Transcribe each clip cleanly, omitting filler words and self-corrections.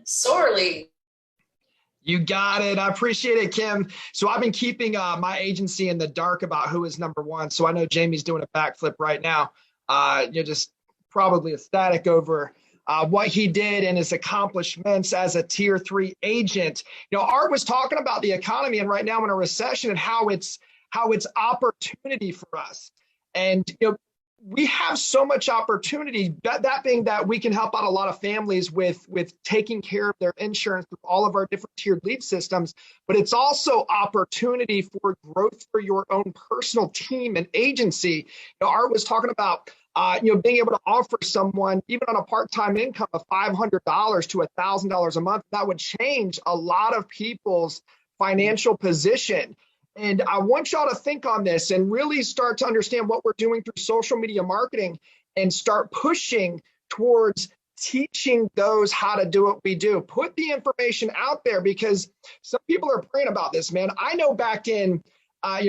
Sorely. You got it. I appreciate it, Kim. So I've been keeping my agency in the dark about who is number one. So I know Jamie's doing a backflip right now. You're just probably ecstatic over what he did and his accomplishments as a tier 3 agent. Art was talking about the economy and right now in a recession and how it's opportunity for us. And we have so much opportunity, that being that we can help out a lot of families with taking care of their insurance through all of our different tiered lead systems, but it's also opportunity for growth for your own personal team and agency. Art was talking about being able to offer someone, even on a part-time income of $500 to $1,000 a month, that would change a lot of people's financial position. And I want y'all to think on this and really start to understand what we're doing through social media marketing and start pushing towards teaching those how to do what we do. Put the information out there because some people are praying about this, man. I know back in,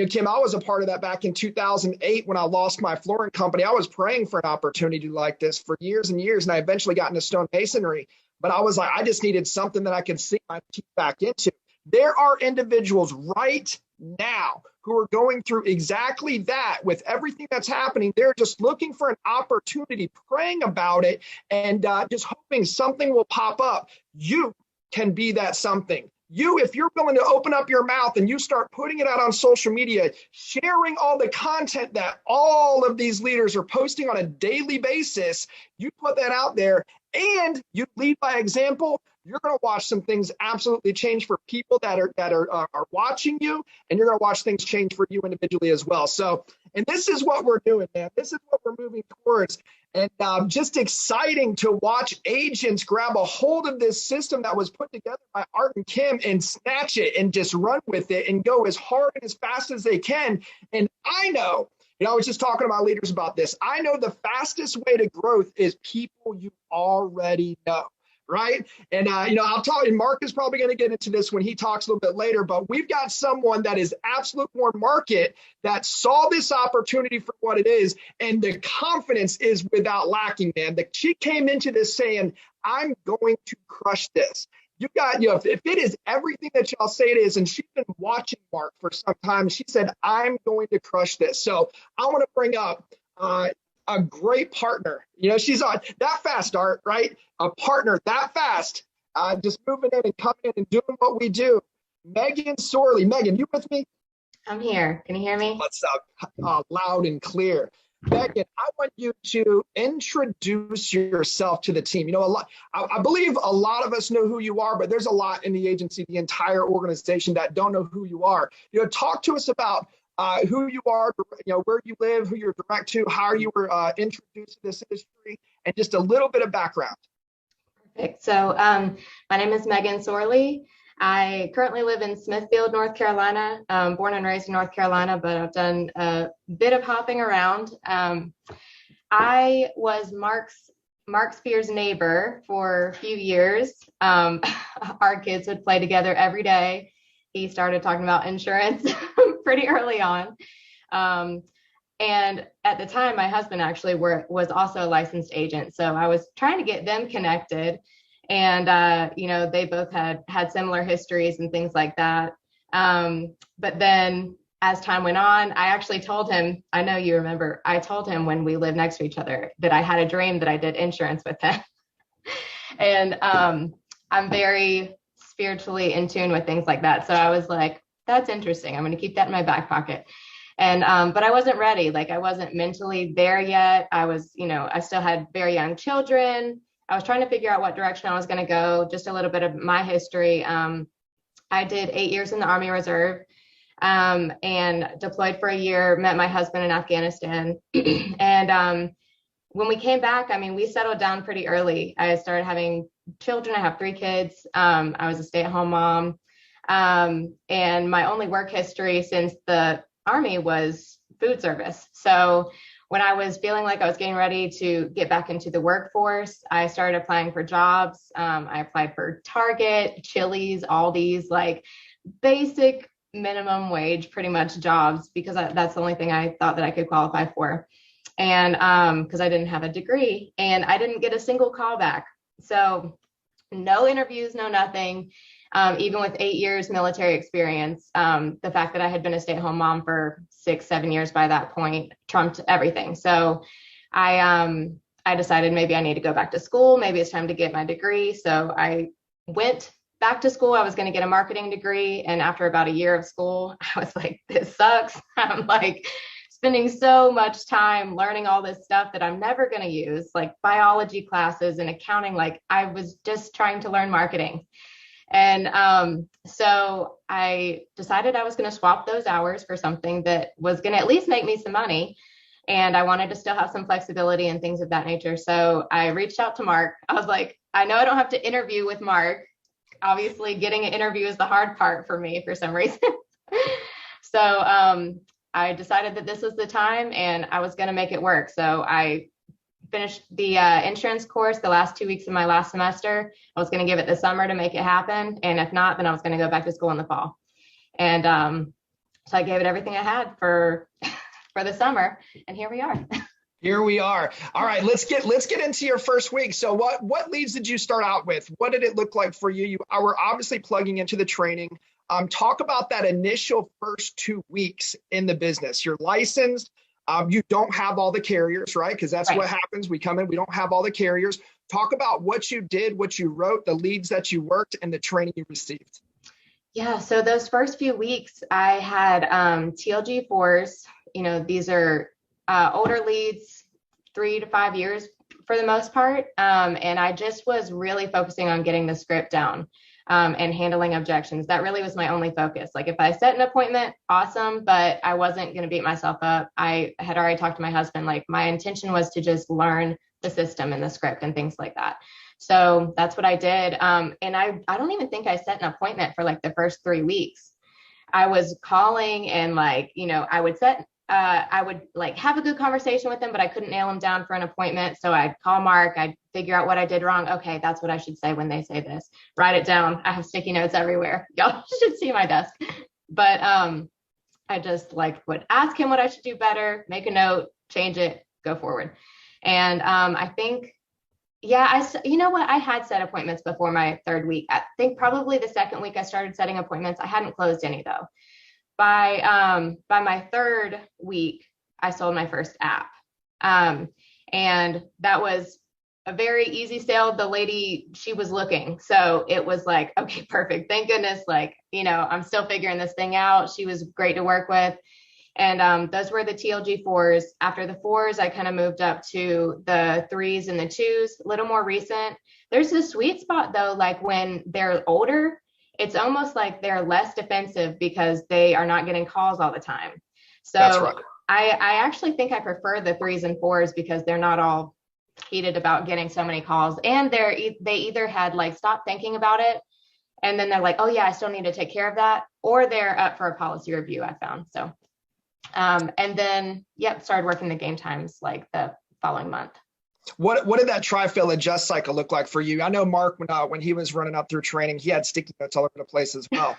Kim, I was a part of that back in 2008 when I lost my flooring company. I was praying for an opportunity like this for years and years, and I eventually got into stonemasonry. But I was like, I just needed something that I could sink my teeth back into. There are individuals right now who are going through exactly that with everything that's happening. They're just looking for an opportunity, praying about it, and just hoping something will pop up. You can be that something. If you're willing to open up your mouth and you start putting it out on social media, sharing all the content that all of these leaders are posting on a daily basis, you put that out there and you lead by example, you're going to watch some things absolutely change for people that are watching you, and you're going to watch things change for you individually as well. So, and this is what we're doing, man. This is what we're moving towards. And just exciting to watch agents grab a hold of this system that was put together by Art and Kim and snatch it and just run with it and go as hard and as fast as they can. And I know, I was just talking to my leaders about this. I know the fastest way to growth is people you already know. Right. And, I'll tell you, Mark is probably going to get into this when he talks a little bit later, but we've got someone that is absolute warm market that saw this opportunity for what it is. And the confidence is without lacking, man. She came into this saying, I'm going to crush this. You got, if it is everything that y'all say it is, and she's been watching Mark for some time, she said, I'm going to crush this. So I want to bring up, a great partner. She's on that fast, Art, right? A partner that fast, just moving in and coming in and doing what we do. Megan Sorley. Megan, you with me? I'm here. Can you hear me? What's up? Loud and clear. Megan, I want you to introduce yourself to the team. I believe a lot of us know who you are, but there's a lot in the agency, the entire organization that don't know who you are. Talk to us about who you are, where you live, who you're direct to, how you were introduced to this industry, and just a little bit of background. Perfect. So my name is Megan Sorley. I currently live in Smithfield, North Carolina, born and raised in North Carolina, but I've done a bit of hopping around. I was Mark Spears' neighbor for a few years. Our kids would play together every day. He started talking about insurance pretty early on. And at the time, my husband actually was also a licensed agent. So I was trying to get them connected. And, they both had similar histories and things like that. But then as time went on, I actually told him, I know you remember, I told him when we lived next to each other that I had a dream that I did insurance with him. And I'm very spiritually in tune with things like that. So I was like, that's interesting. I'm going to keep that in my back pocket. And, but I wasn't ready. Like I wasn't mentally there yet. I was, I still had very young children. I was trying to figure out what direction I was going to go. Just a little bit of my history. I did 8 years in the Army Reserve and deployed for a year, met my husband in Afghanistan. And when we came back, we settled down pretty early. I started having children. I have 3 kids. I was a stay-at-home mom. And my only work history since the Army was food service. So when I was feeling like I was getting ready to get back into the workforce, I started applying for jobs. I applied for Target, Chili's, Aldi's, like basic minimum wage, pretty much jobs, because that's the only thing I thought that I could qualify for. And because I didn't have a degree, and I didn't get a single call back. So no interviews, no nothing. Even with 8 years military experience, the fact that I had been a stay-at-home mom for 6, 7 years by that point trumped everything. So I decided maybe I need to go back to school. Maybe it's time to get my degree. So I went back to school. I was going to get a marketing degree. And after about a year of school, I was like, this sucks. I'm like spending so much time learning all this stuff that I'm never going to use, like biology classes and accounting. Like I was just trying to learn marketing. And so I decided I was going to swap those hours for something that was going to at least make me some money. And I wanted to still have some flexibility and things of that nature. So I reached out to Mark. I was like, I know I don't have to interview with Mark. Obviously, getting an interview is the hard part for me for some reason. So I decided that this was the time and I was going to make it work. So I finished the insurance course the last 2 weeks of my last semester. I was going to give it the summer to make it happen. And if not, then I was going to go back to school in the fall. And so I gave it everything I had for the summer. And here we are. Here we are. All right, let's get into your first week. So what leads did you start out with? What did it look like for you? You were obviously plugging into the training. Talk about that initial first 2 weeks in the business. You're licensed. You don't have all the carriers, right? Because that's what happens. We come in, we don't have all the carriers. Talk about what you did, what you wrote, the leads that you worked, and the training you received. Yeah, so those first few weeks, I had TLG4s. You know, these are older leads, 3 to 5 years for the most part. And I just was really focusing on getting the script down and handling objections. That really was my only focus. Like if I set an appointment, awesome, but I wasn't going to beat myself up. I had already talked to my husband. Like my intention was to just learn the system and the script and things like that. So that's what I did. And I don't even think I set an appointment for like the first 3 weeks. I was calling and like, you know, I would like have a good conversation with them, but I couldn't nail them down for an appointment. So I'd call Mark, I'd figure out what I did wrong. Okay, that's what I should say when they say this. Write it down. I have sticky notes everywhere. Y'all should see my desk. But I just like would ask him what I should do better, make a note, change it, go forward. And I think, yeah, you know what? I had set appointments before my 3rd week. I think probably the 2nd week I started setting appointments. I hadn't closed any though. By my 3rd week, I sold my first app. And that was a very easy sale. The lady, she was looking. So it was like, okay, perfect. Thank goodness. Like, you know, I'm still figuring this thing out. She was great to work with. And those were the TLG4s. After the 4s, I kind of moved up to the 3s and the 2s, a little more recent. There's a sweet spot though, like when they're older, it's almost like they're less defensive because they are not getting calls all the time. So that's right. I actually think I prefer the 3s and 4s because they're not all heated about getting so many calls. And they either had like stopped thinking about it and then they're like, oh yeah, I still need to take care of that. Or they're up for a policy review, I found. So, and then, started working the game times like the following month. What did that tri-fill adjust cycle look like for you? I know Mark, when he was running up through training, he had sticky notes all over the place as well.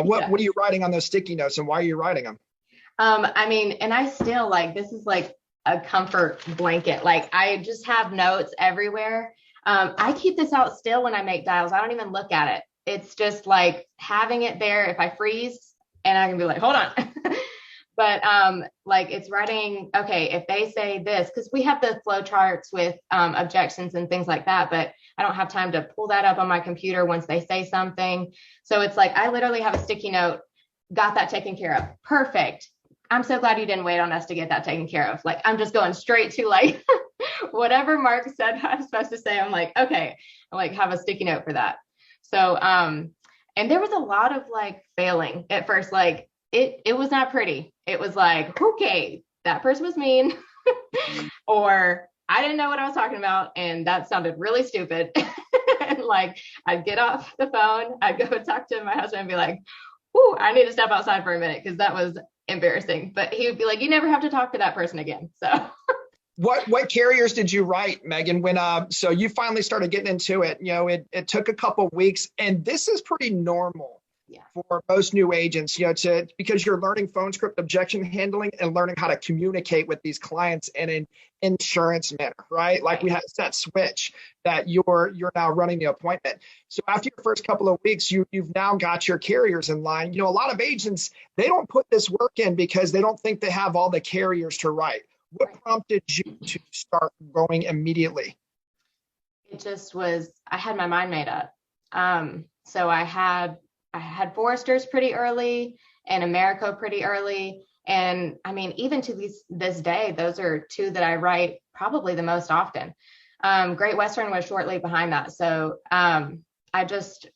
What are you writing on those sticky notes and why are you writing them? I mean, and I still like, this is like a comfort blanket. Like I just have notes everywhere. I keep this out still when I make dials. I don't even look at it. It's just like having it there. If I freeze and I can be like, hold on. But like it's writing, okay, if they say this, because we have the flow charts with objections and things like that, but I don't have time to pull that up on my computer once they say something. So it's like, I literally have a sticky note, got that taken care of. Perfect. I'm so glad you didn't wait on us to get that taken care of. Like, I'm just going straight to like, whatever Mark said I'm supposed to say. I'm like, okay, I like have a sticky note for that. So, and there was a lot of like failing at first, like, it was not pretty. It was like, okay, that person was mean or I didn't know what I was talking about. And that sounded really stupid. And like, I'd get off the phone, I'd go talk to my husband and be like, "Ooh, I need to step outside for a minute." Cause that was embarrassing, but he would be like, "You never have to talk to that person again." So what carriers did you write, Megan, when so you finally started getting into it? You know, it took a couple of weeks, and this is pretty normal. Yeah. for most new agents, because you're learning phone script objection handling and learning how to communicate with these clients in an insurance manner, right? Like we had that switch that you're now running the appointment. So after your first couple of weeks, you've now got your carriers in line. A lot of agents, they don't put this work in because they don't think they have all the carriers to write. What prompted you to start going immediately? It just was, I had my mind made up. So I had Foresters pretty early and Americo pretty early. And I mean, even to this day, those are two that I write probably the most often. Great Western was shortly behind that. So I just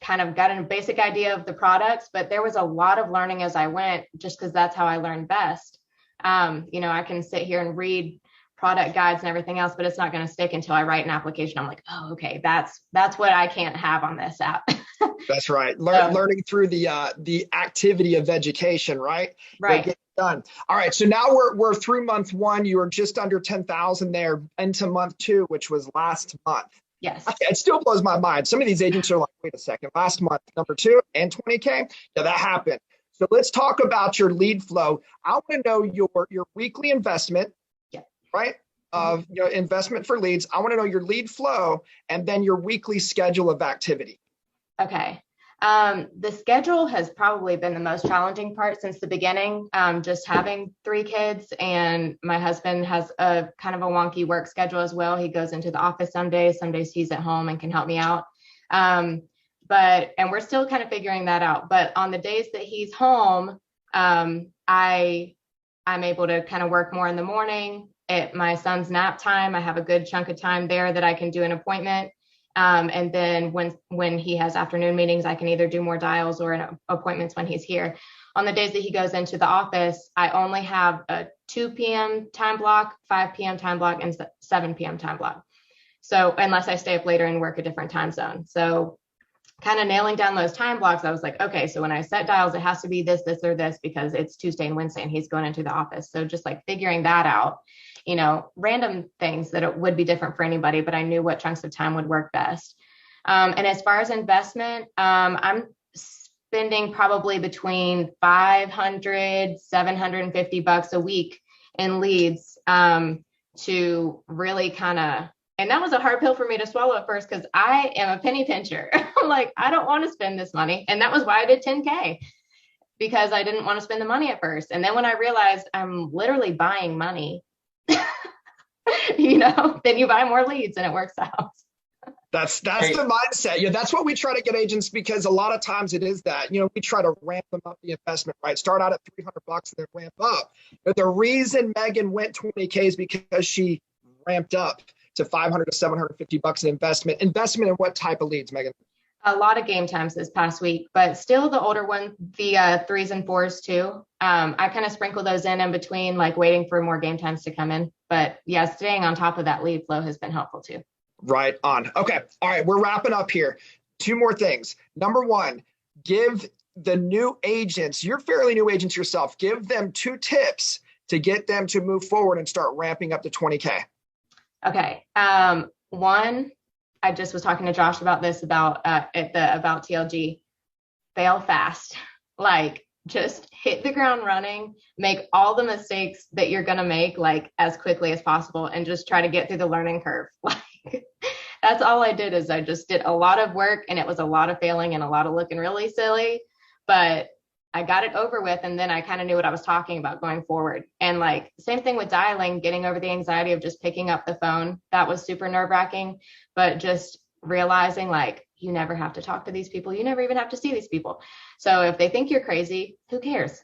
kind of got a basic idea of the products, but there was a lot of learning as I went, just because that's how I learned best. I can sit here and read product guides and everything else, but it's not going to stick until I write an application. I'm like, oh, okay, that's what I can't have on this app. That's right. Learning through the activity of education, right? Right. Get done. All right. So now we're through month one. You were just under 10,000 there into month two, which was last month. Yes. It still blows my mind. Some of these agents are like, wait a second, last month, number two and 20K. Yeah, that happened. So let's talk about your lead flow. I want to know your weekly investment, right? Of investment for leads. I want to know your lead flow and then your weekly schedule of activity. Okay. The schedule has probably been the most challenging part since the beginning. Just having 3 kids, and my husband has a kind of a wonky work schedule as well. He goes into the office some days he's at home and can help me out. And we're still kind of figuring that out. But on the days that he's home, I'm able to kind of work more in the morning. At my son's nap time, I have a good chunk of time there that I can do an appointment. And then when he has afternoon meetings, I can either do more dials or appointments when he's here. On the days that he goes into the office, I only have a 2 p.m. time block, 5 p.m. time block, and 7 p.m. time block. So unless I stay up later and work a different time zone. So kind of nailing down those time blocks, I was like, okay, so when I set dials, it has to be this, or this, because it's Tuesday and Wednesday and he's going into the office. So just like figuring that out. Random things that it would be different for anybody, but I knew what chunks of time would work best. And as far as investment, I'm spending probably between $500, $750 a week in leads to really kind of, and that was a hard pill for me to swallow at first, because I am a penny pincher. I'm like, I don't want to spend this money. And that was why I did 10K, because I didn't want to spend the money at first. And then when I realized I'm literally buying money, then you buy more leads and it works out. That's the mindset. Yeah, that's what we try to get agents, because a lot of times it is that, we try to ramp them up the investment, right? Start out at $300 and then ramp up. But the reason Megan went 20K is because she ramped up to $500 to $750 in investment. Investment in what type of leads, Megan? A lot of game times this past week, but still the older one, the 3s and 4s too. I kind of sprinkle those in between, like waiting for more game times to come in. But yeah, staying on top of that lead flow has been helpful too. Right on. Okay. All right. We're wrapping up here. 2 more things. Number 1, give the new agents, you're fairly new agents yourself, give them 2 tips to get them to move forward and start ramping up to 20K. Okay. One, I just was talking to Josh about this about TLG. Fail fast. Like, just hit the ground running, make all the mistakes that you're going to make like as quickly as possible, and just try to get through the learning curve. Like, that's all I did. Is I just did a lot of work, and it was a lot of failing and a lot of looking really silly, but I got it over with. And then I kind of knew what I was talking about going forward. And like, same thing with dialing, getting over the anxiety of just picking up the phone. That was super nerve-wracking, but just realizing like, you never have to talk to these people. You never even have to see these people. So if they think you're crazy, who cares?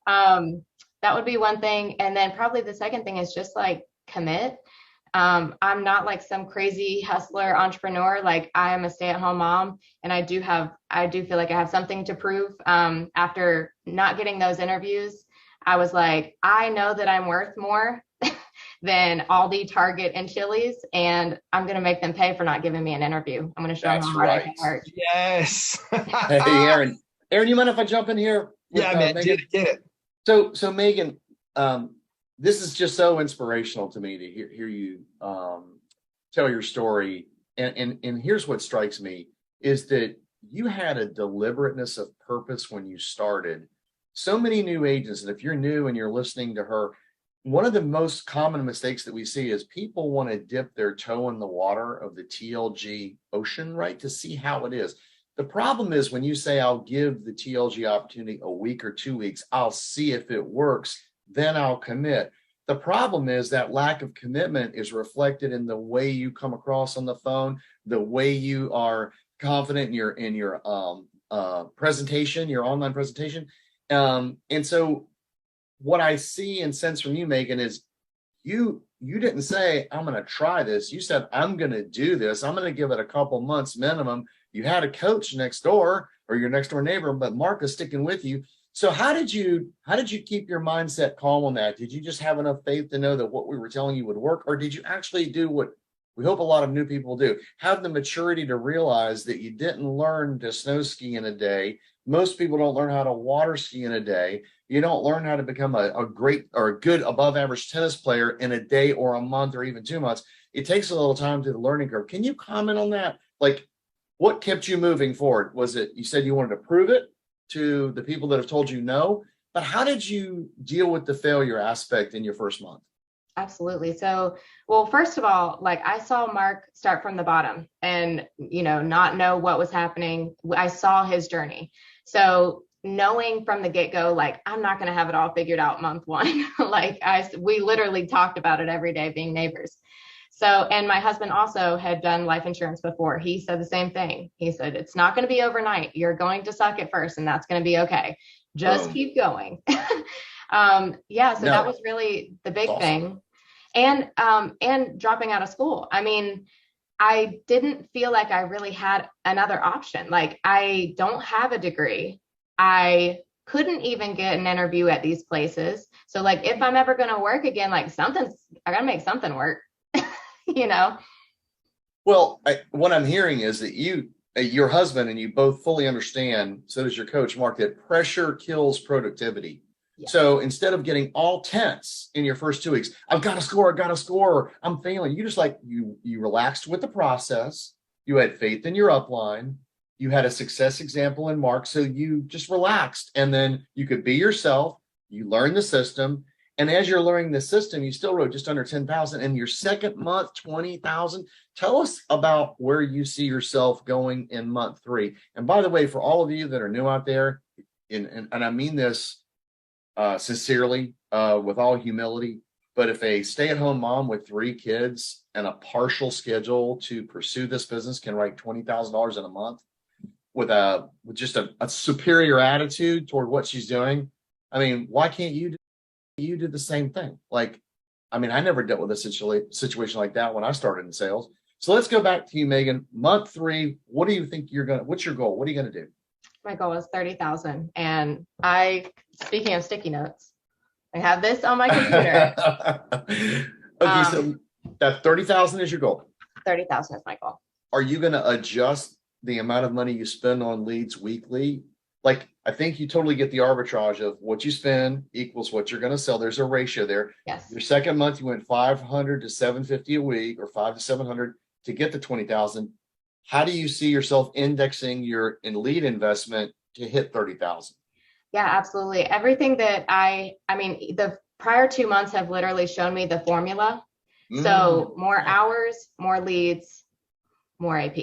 That would be one thing. And then probably the second thing is just like commit. I'm not like some crazy hustler entrepreneur. Like, I am a stay-at-home mom, and I do feel like I have something to prove. After not getting those interviews, I was like, I know that I'm worth more than Aldi, Target, and Chili's, and I'm going to make them pay for not giving me an interview. I'm going to show them how hard I can work. Yes. Hey, Aaron, you mind if I jump in here? Yeah, man, get it. So Megan, this is just so inspirational to me to hear you tell your story. And here's what strikes me is that you had a deliberateness of purpose when you started. So many new agents, and if you're new and you're listening to her, one of the most common mistakes that we see is people want to dip their toe in the water of the TLG ocean, right? To see how it is. The problem is when you say, I'll give the TLG opportunity a week or 2 weeks, I'll see if it works, then I'll commit. The problem is that lack of commitment is reflected in the way you come across on the phone, the way you are confident in your presentation, your online presentation. And so what I see and sense from you, Megan, is you didn't say, I'm going to try this. You said, I'm going to do this. I'm going to give it a couple months minimum. You had a coach next door or your next door neighbor, but Mark is sticking with you. So how did you keep your mindset calm on that? Did you just have enough faith to know that what we were telling you would work? Or did you actually do what we hope a lot of new people do? Have the maturity to realize that you didn't learn to snow ski in a day. Most people don't learn how to water ski in a day. You don't learn how to become a great or a good above average tennis player in a day or a month or even 2 months. It takes a little time to the learning curve. Can you comment on that? Like, what kept you moving forward? Was it, you said you wanted to prove it to the people that have told you no, but how did you deal with the failure aspect in your first month? Absolutely. So, well, first of all, like I saw Mark start from the bottom and, not know what was happening. I saw his journey. So knowing from the get-go, like, I'm not going to have it all figured out month one. We literally talked about it every day being neighbors. So, and my husband also had done life insurance before. He said the same thing. He said, it's not going to be overnight. You're going to suck at first and that's going to be okay. Just keep going. That was really the big thing. And dropping out of school. I mean, I didn't feel like I really had another option. Like, I don't have a degree. I couldn't even get an interview at these places. So like, if I'm ever going to work again, like I got to make something work, Well, what I'm hearing is that your husband and you both fully understand, so does your coach, Mark, that pressure kills productivity. Yeah. So instead of getting all tense in your first 2 weeks, I've got to score, I'm failing. You just you relaxed with the process. You had faith in your upline. You had a success example in Mark. So you just relaxed and then you could be yourself. You learned the system. And as you're learning the system, you still wrote just under 10,000 and your second month, 20,000. Tell us about where you see yourself going in month 3. And by the way, for all of you that are new out there, and I mean this sincerely, with all humility, but if a stay-at-home mom with 3 kids and a partial schedule to pursue this business can write $20,000 in a month with just a superior attitude toward what she's doing, I mean, why can't you do the same thing? I never dealt with a situation like that when I started in sales. So let's go back to you, Megan. Month 3, what do you think what's your goal? What are you going to do? My goal is 30,000. And speaking of sticky notes, I have this on my computer. Okay, so that 30,000 is your goal. 30,000 is my goal. Are you going to adjust the amount of money you spend on leads weekly? I think you totally get the arbitrage of what you spend equals what you're going to sell. There's a ratio there. Yes. Your second month, you went 500 to 750 a week, or 5 to 700 to get to 20,000. How do you see yourself indexing your lead investment to hit 30,000? Yeah, absolutely. Everything that the prior 2 months have literally shown me the formula. So more hours, more leads, more AP.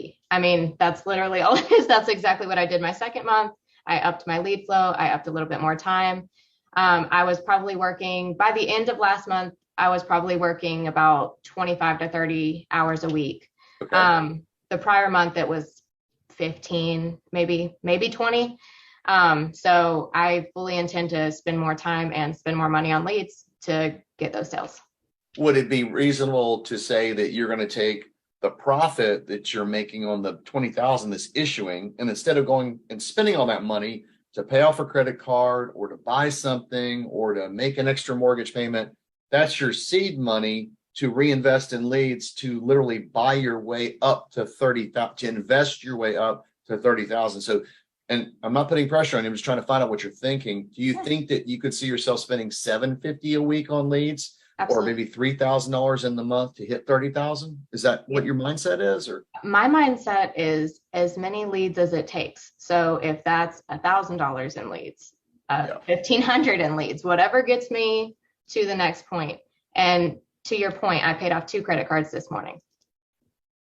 That's literally all it is. That's exactly what I did my second month. I upped my lead flow. I upped a little bit more time. I was probably working by the end of last month. I was probably working about 25 to 30 hours a week. Okay. The prior month, it was 15, maybe 20. So I fully intend to spend more time and spend more money on leads to get those sales. Would it be reasonable to say that you're going to take the profit that you're making on the 20,000 that's issuing, and instead of going and spending all that money to pay off a credit card or to buy something or to make an extra mortgage payment, that's your seed money to reinvest in leads to literally buy your way up to 30,000, to invest your way up to 30,000. So, and I'm not putting pressure on you, I'm just trying to find out what you're thinking. Do you think that you could see yourself spending $750 a week on leads or Absolutely. maybe $3,000 in the month to hit 30,000? Is that what your mindset is? Or My mindset is as many leads as it takes. So if that's $1,000 in leads, Yeah. 1,500 in leads, whatever gets me to the next point. And to your point, I paid off 2 credit cards this morning.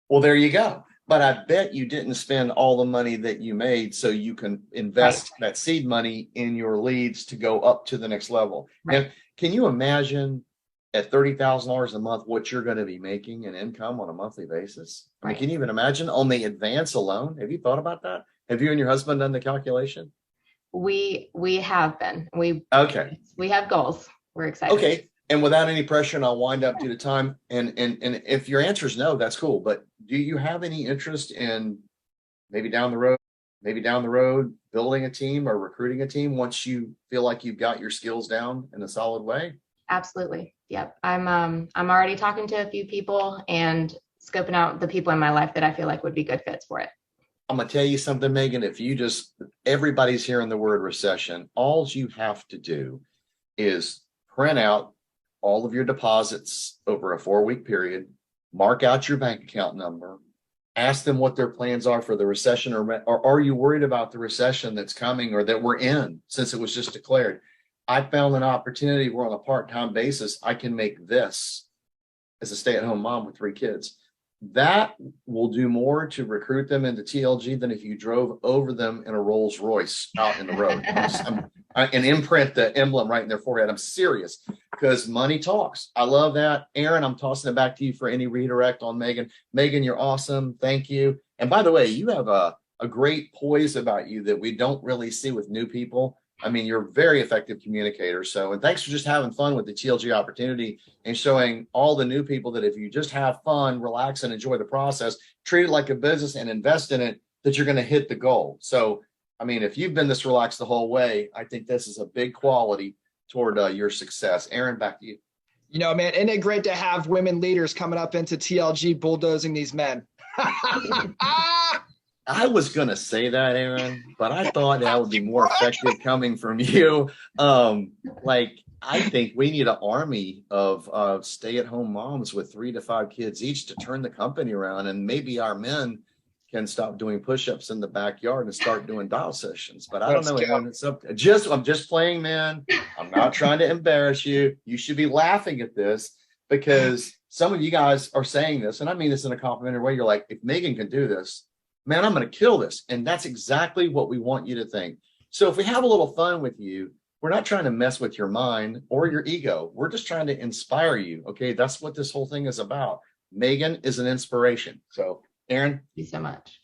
Well, there you go. But I bet you didn't spend all the money that you made so you can invest that seed money in your leads to go up to the next level. Right. And can you imagine at $30,000 a month what you're going to be making in income on a monthly basis? I mean, Right. can you even imagine on the advance alone? Have you thought about that? Have you and your husband done the calculation? We have been. Okay. We have goals. We're excited. Okay. And without any pressure, and I'll wind up due to time. And if your answer is no, that's cool. But do you have any interest in maybe down the road, building a team or recruiting a team once you feel like you've got your skills down in a solid way? Absolutely. Yep. I'm already talking to a few people and scoping out the people in my life that I feel like would be good fits for it. I'm gonna tell you something, Megan. Everybody's hearing the word recession. All you have to do is print out all of your deposits over a 4-week period, mark out your bank account number, ask them what their plans are for the recession, or are you worried about the recession that's coming or that we're in since it was just declared? I found an opportunity where on a part-time basis, I can make this as a stay-at-home mom with 3 kids. That will do more to recruit them into TLG than if you drove over them in a Rolls Royce out in the road. And imprint the emblem right in their forehead. I'm serious because money talks. I love that. Aaron, I'm tossing it back to you for any redirect on Megan. Megan, you're awesome. Thank you. And by the way, you have a great poise about you that we don't really see with new people. I mean, you're a very effective communicator. So, and thanks for just having fun with the TLG opportunity and showing all the new people that if you just have fun, relax and enjoy the process, treat it like a business and invest in it, that you're going to hit the goal. So, I mean, if you've been this relaxed the whole way, I think this is a big quality toward your success. Aaron, back to you. You know, man, isn't it great to have women leaders coming up into TLG bulldozing these men? I was going to say that, Aaron, but I thought that would be more effective coming from you. I think we need an army of stay-at-home moms with 3 to 5 kids each to turn the company around. And maybe our men can stop doing push-ups in the backyard and start doing dial sessions. But I don't know, Aaron. I'm just playing, man. I'm not trying to embarrass you. You should be laughing at this because some of you guys are saying this, and I mean this in a complimentary way. You're like, if Megan can do this, man, I'm going to kill this. And that's exactly what we want you to think. So if we have a little fun with you, we're not trying to mess with your mind or your ego. We're just trying to inspire you. Okay. That's what this whole thing is about. Megan is an inspiration. So Aaron. Thank you so much.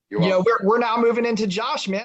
You know, we're now moving into Josh, man.